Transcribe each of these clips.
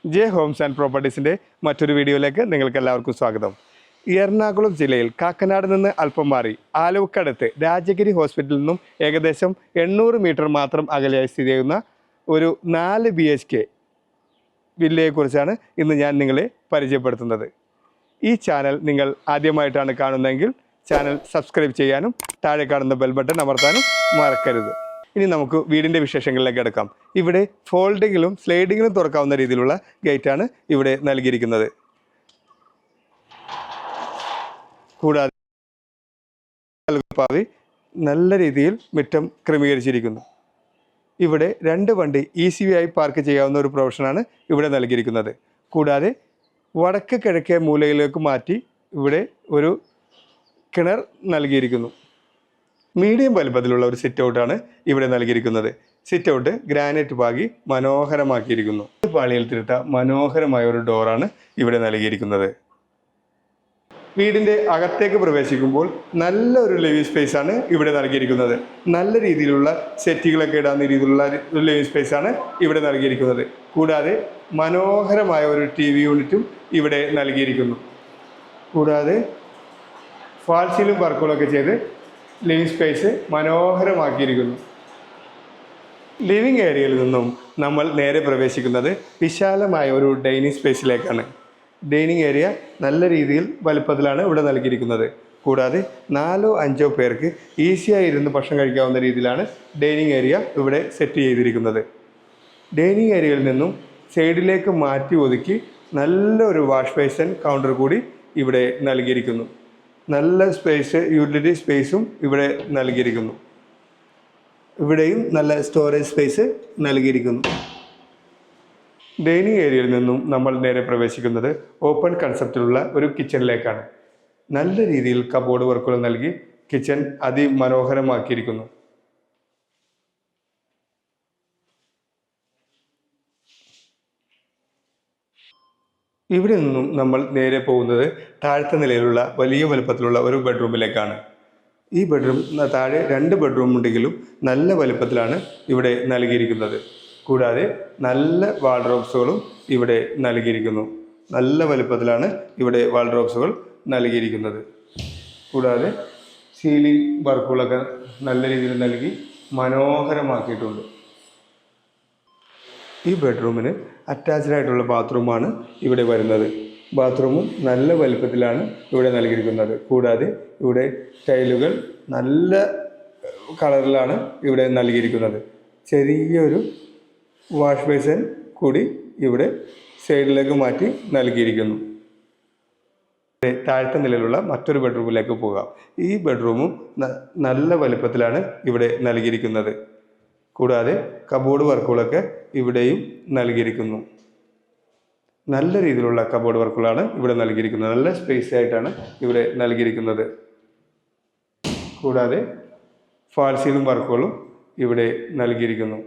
J Holmes and പ്രോപ്പർട്ടീസിൻ്റെ മറ്റൊരു വീഡിയോയിലേക്ക് നിങ്ങൾക്ക് എല്ലാവർക്കും സ്വാഗതം. എറണാകുളം ജില്ലയിൽ കാക്കനാട് നിന്ന് അല്പം മാറി ആലുവക്കടുത്ത് രാജഗിരി ഹോസ്പിറ്റലിൽ നിന്നും ഏകദേശം 800 മീറ്റർ മാത്രം അകലെയായി സ്ഥിതി ചെയ്യുന്ന ഒരു 4 BHK വില്ലയെക്കുറിച്ചാണ് ഇന്ന് ഞാൻ നിങ്ങളെ പരിചയപ്പെടുത്തുന്നത്. ഈ ചാനൽ നിങ്ങൾ ആദ്യമായിട്ടാണ് കാണുന്നതെങ്കിൽ ചാനൽ സബ്സ്ക്രൈബ് ചെയ്യാനും താഴെ കാണുന്ന ബെൽ ബട്ടൺ അമർത്താനും മറക്കരുത്. ഇനി നമുക്ക് വീടിൻ്റെ വിശേഷങ്ങളിലേക്ക് എടുക്കാം. ഇവിടെ ഫോൾഡിങ്ങിലും സ്ലൈഡിങ്ങിലും തുറക്കാവുന്ന രീതിയിലുള്ള ഗേറ്റാണ് ഇവിടെ നൽകിയിരിക്കുന്നത്. കൂടാതെ നല്ല രീതിയിൽ മുറ്റം ക്രമീകരിച്ചിരിക്കുന്നു. ഇവിടെ 2 വണ്ടി ഈസിയായി പാർക്ക് ചെയ്യാവുന്ന ഒരു പ്രൊവിഷനാണ് ഇവിടെ നൽകിയിരിക്കുന്നത്. കൂടാതെ വടക്ക് കിഴക്കേ മൂലയിലേക്ക് മാറ്റി ഇവിടെ ഒരു കിണർ നൽകിയിരിക്കുന്നു. മീഡിയം വലുപ്പത്തിലുള്ള ഒരു സിറ്റ് ഔട്ടാണ് ഇവിടെ നൽകിയിരിക്കുന്നത്. സിറ്റ് ഔട്ട് ഗ്രാനൈറ്റ് പാകി മനോഹരമാക്കിയിരിക്കുന്നു. പാളിയിൽ തിരുത്ത മനോഹരമായ ഒരു ഡോറാണ് ഇവിടെ നൽകിയിരിക്കുന്നത്. വീടിൻ്റെ അകത്തേക്ക് പ്രവേശിക്കുമ്പോൾ നല്ലൊരു ലിവിംഗ് സ്പേസ് ആണ് ഇവിടെ നൽകിയിരിക്കുന്നത്. നല്ല രീതിയിലുള്ള സെറ്റുകളൊക്കെ ഇടാവുന്ന രീതിയിലുള്ള ഒരു ലിവിംഗ് സ്പേസ് ആണ് ഇവിടെ നൽകിയിരിക്കുന്നത്. കൂടാതെ മനോഹരമായ ഒരു TV യൂണിറ്റും ഇവിടെ നൽകിയിരിക്കുന്നു. കൂടാതെ ഫാൾ സീലിംഗ് വർക്കുകളൊക്കെ ചെയ്ത് ലിവിംഗ് സ്പേസ് മനോഹരമാക്കിയിരിക്കുന്നു. ലിവിംഗ് ഏരിയയിൽ നിന്നും നമ്മൾ നേരെ പ്രവേശിക്കുന്നത് വിശാലമായ ഒരു ഡൈനിങ് സ്പേസിലേക്കാണ്. ഡൈനിങ് ഏരിയ നല്ല രീതിയിൽ വലുപ്പത്തിലാണ് ഇവിടെ നൽകിയിരിക്കുന്നത്. കൂടാതെ 4-5 പേർക്ക് ഈസിയായി ഇരുന്ന് ഭക്ഷണം കഴിക്കാവുന്ന രീതിയിലാണ് ഡൈനിങ് ഏരിയ ഇവിടെ സെറ്റ് ചെയ്തിരിക്കുന്നത്. ഡൈനിങ് ഏരിയയിൽ നിന്നും സൈഡിലേക്ക് മാറ്റി ഒതുക്കി നല്ലൊരു വാഷ് ബേസിൻ കൗണ്ടർ കൂടി ഇവിടെ നൽകിയിരിക്കുന്നു. നല്ല സ്പേസ്, യൂട്ടിലിറ്റി സ്പേസും ഇവിടെ നൽകിയിരിക്കുന്നു. ഇവിടെയും നല്ല സ്റ്റോറേജ് സ്പേസ് നൽകിയിരിക്കുന്നു. ഡൈനിങ് ഏരിയയിൽ നിന്നും നമ്മൾ നേരെ പ്രവേശിക്കുന്നത് ഓപ്പൺ കൺസെപ്റ്റിലുള്ള ഒരു കിച്ചണിലേക്കാണ്. നല്ല രീതിയിൽ കബോർഡ് വർക്കുകൾ നൽകി കിച്ചൺ അതിമനോഹരമാക്കിയിരിക്കുന്നു. ഇവിടെ നിന്നും നമ്മൾ നേരെ പോകുന്നത് താഴത്തെ നിലയിലുള്ള വലിയ വലുപ്പത്തിലുള്ള ഒരു ബെഡ്റൂമിലേക്കാണ്. ഈ ബെഡ്റൂം താഴെ 2 ബെഡ്റൂം ഉണ്ടെങ്കിലും നല്ല വലുപ്പത്തിലാണ് ഇവിടെ നൽകിയിരിക്കുന്നത്. കൂടാതെ നല്ല വാൾഡ്രോബ്സുകളും ഇവിടെ നൽകിയിരിക്കുന്നു. നല്ല വലുപ്പത്തിലാണ് ഇവിടെ വാൾഡ്രോബ്സുകൾ നൽകിയിരിക്കുന്നത്. കൂടാതെ സീലിംഗ് വർക്കുകളൊക്കെ നല്ല രീതിയിൽ നൽകി മനോഹരമാക്കിയിട്ടുണ്ട്. ഈ ബെഡ്റൂമിന് അറ്റാച്ച്ഡ് ആയിട്ടുള്ള ബാത്റൂമാണ് ഇവിടെ വരുന്നത്. ബാത്റൂമും നല്ല വലുപ്പത്തിലാണ് ഇവിടെ നൽകിയിരിക്കുന്നത്. കൂടാതെ ഇവിടെ ടൈലുകൾ നല്ല കളറിലാണ് ഇവിടെ നൽകിയിരിക്കുന്നത്. ചെറിയൊരു വാഷ് ബേസിൻ കൂടി ഇവിടെ സൈഡിലേക്ക് മാറ്റി നൽകിയിരിക്കുന്നു. താഴത്തെ നിലയിലുള്ള മറ്റൊരു ബെഡ്റൂമിലേക്ക് പോകാം. ഈ ബെഡ്റൂമും നല്ല വലുപ്പത്തിലാണ് ഇവിടെ നൽകിയിരിക്കുന്നത്. കൂടാതെ കബോർഡ് വർക്കുകളൊക്കെ ഇവിടെയും നൽകിയിരിക്കുന്നു. നല്ല രീതിയിലുള്ള കബോർഡ് വർക്കുകളാണ് ഇവിടെ നൽകിയിരിക്കുന്നത്. നല്ല സ്പേസ് ആയിട്ടാണ് ഇവിടെ നൽകിയിരിക്കുന്നത്. കൂടാതെ ഫാൾ സീലിംഗ് വർക്കുകളും ഇവിടെ നൽകിയിരിക്കുന്നു.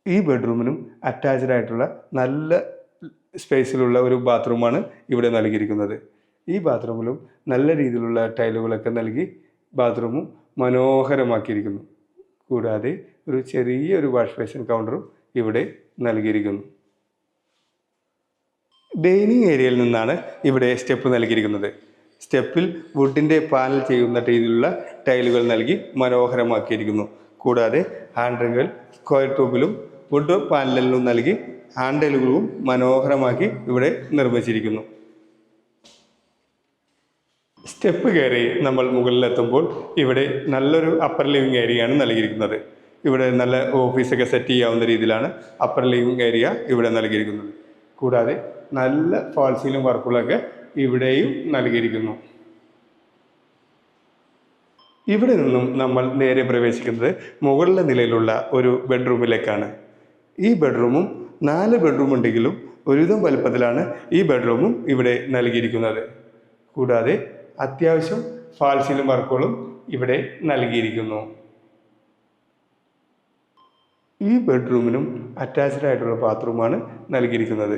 ഈ ബെഡ്റൂമിനും അറ്റാച്ച്ഡ് ആയിട്ടുള്ള നല്ല സ്പേസിലുള്ള ഒരു ബാത്റൂമാണ് ഇവിടെ നൽകിയിരിക്കുന്നത്. ഈ ബാത്റൂമിലും നല്ല രീതിയിലുള്ള ടൈലുകളൊക്കെ നൽകി ബാത്റൂമും മനോഹരമാക്കിയിരിക്കുന്നു. കൂടാതെ ഒരു ചെറിയൊരു വാഷ് ബേസിൻ കൗണ്ടറും ഇവിടെ നൽകിയിരിക്കുന്നു. ഡൈനിങ് ഏരിയയിൽ നിന്നാണ് ഇവിടെ സ്റ്റെപ്പ് നൽകിയിരിക്കുന്നത്. സ്റ്റെപ്പിൽ വുഡിൻ്റെ പാനൽ ചെയ്യുന്ന രീതിയിലുള്ള ടൈലുകൾ നൽകി മനോഹരമാക്കിയിരിക്കുന്നു. കൂടാതെ ഹാൻഡിലുകൾ സ്ക്വയർ ട്യൂബിലും വുഡ് പാനലിലും നൽകി ഹാൻഡിലുകളും മനോഹരമാക്കി ഇവിടെ നിർമ്മിച്ചിരിക്കുന്നു. സ്റ്റെപ്പ് കയറി നമ്മൾ മുകളിലെത്തുമ്പോൾ ഇവിടെ നല്ലൊരു അപ്പർ ലിവിംഗ് ഏരിയയാണ് നൽകിയിരിക്കുന്നത്. ഇവിടെ നല്ല ഓഫീസൊക്കെ സെറ്റ് ചെയ്യാവുന്ന രീതിയിലാണ് അപ്പർ ലിവിംഗ് ഏരിയ ഇവിടെ നൽകിയിരിക്കുന്നത്. കൂടാതെ നല്ല ഫാൾ സീലിംഗ് വർക്കുകളൊക്കെ ഇവിടെയും നൽകിയിരിക്കുന്നു. ഇവിടെ നിന്നും നമ്മൾ നേരെ പ്രവേശിക്കുന്നത് മുകളിലെ നിലയിലുള്ള ഒരു ബെഡ്റൂമിലേക്കാണ്. ഈ ബെഡ്റൂമും 4 ബെഡ്റൂം ഉണ്ടെങ്കിലും ഒരുവിധം വലുപ്പത്തിലാണ് ഈ ബെഡ്റൂമും ഇവിടെ നൽകിയിരിക്കുന്നത്. കൂടാതെ അത്യാവശ്യം ഫാൾ സീലിംഗ് വർക്കുകളും ഇവിടെ നൽകിയിരിക്കുന്നു. ഈ ബെഡ്റൂമിനും അറ്റാച്ച്ഡ് ആയിട്ടുള്ള ബാത്റൂമാണ് നൽകിയിരിക്കുന്നത്.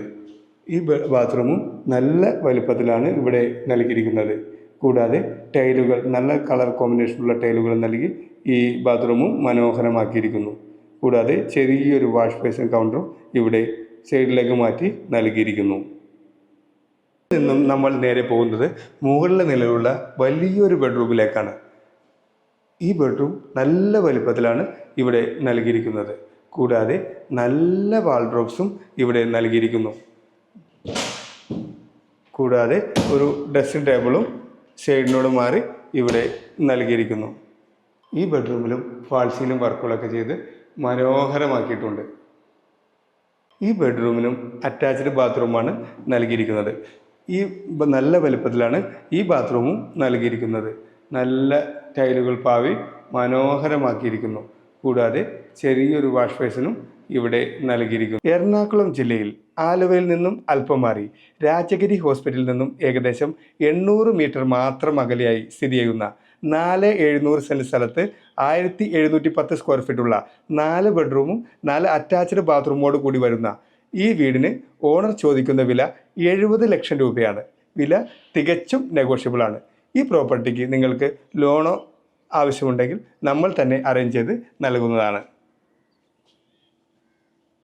ഈ ബാത്റൂമും നല്ല വലുപ്പത്തിലാണ് ഇവിടെ നൽകിയിരിക്കുന്നത്. കൂടാതെ ടൈലുകൾ നല്ല കളർ കോമ്പിനേഷനുള്ള ടൈലുകൾ നൽകി ഈ ബാത്റൂമും മനോഹരമാക്കിയിരിക്കുന്നു. കൂടാതെ ചെറിയൊരു വാഷ് ബേസിൻ കൗണ്ടറും ഇവിടെ സൈഡിലേക്ക് മാറ്റി നൽകിയിരിക്കുന്നു. നിന്നും നമ്മൾ നേരെ പോകുന്നത് മുകളിലെ നിലയിലുള്ള വലിയൊരു ബെഡ്റൂമിലേക്കാണ്. ഈ ബെഡ്റൂം നല്ല വലിപ്പത്തിലാണ് ഇവിടെ നൽകിയിരിക്കുന്നത്. കൂടാതെ നല്ല വാൾഡ്രോബ്സും ഇവിടെ നൽകിയിരിക്കുന്നു. കൂടാതെ ഒരു ഡ്രസ്സിംഗ് ടേബിളും സൈഡിനോട് മാറി ഇവിടെ നൽകിയിരിക്കുന്നു. ഈ ബെഡ്റൂമിലും ഫാൾ സീലിംഗ് വർക്കുകളൊക്കെ ചെയ്ത് മനോഹരമാക്കിയിട്ടുണ്ട്. ഈ ബെഡ്റൂമിനും അറ്റാച്ച്ഡ് ബാത്റൂമാണ് നൽകിയിരിക്കുന്നത്. ഈ നല്ല വലുപ്പത്തിലാണ് ഈ ബാത്റൂമും നൽകിയിരിക്കുന്നത്. നല്ല ടൈലുകൾ പാവി മനോഹരമാക്കിയിരിക്കുന്നു. കൂടാതെ ചെറിയൊരു വാഷ് ബേസിനും ഇവിടെ നൽകിയിരിക്കുന്നു. എറണാകുളം ജില്ലയിൽ ആലുവയിൽ നിന്നും അല്പം മാറി രാജഗിരി ഹോസ്പിറ്റലിൽ നിന്നും ഏകദേശം 800 മീറ്റർ മാത്രം അകലെയായി സ്ഥിതി ചെയ്യുന്ന 4700 സെൻറ്റ് സ്ഥലത്ത് 1710 സ്ക്വയർ ഫീറ്റുള്ള 4 ബെഡ്റൂമും 4 അറ്റാച്ച്ഡ് ബാത്റൂമോട് കൂടി വരുന്ന ഈ വീടിന് ഓണർ ചോദിക്കുന്ന വില 70 ലക്ഷം രൂപയാണ്. വില തികച്ചും നെഗോഷ്യബിൾ ആണ്. ഈ പ്രോപ്പർട്ടിക്ക് നിങ്ങൾക്ക് ലോണോ ആവശ്യമുണ്ടെങ്കിൽ നമ്മൾ തന്നെ അറേഞ്ച് ചെയ്ത് നൽകുന്നതാണ്.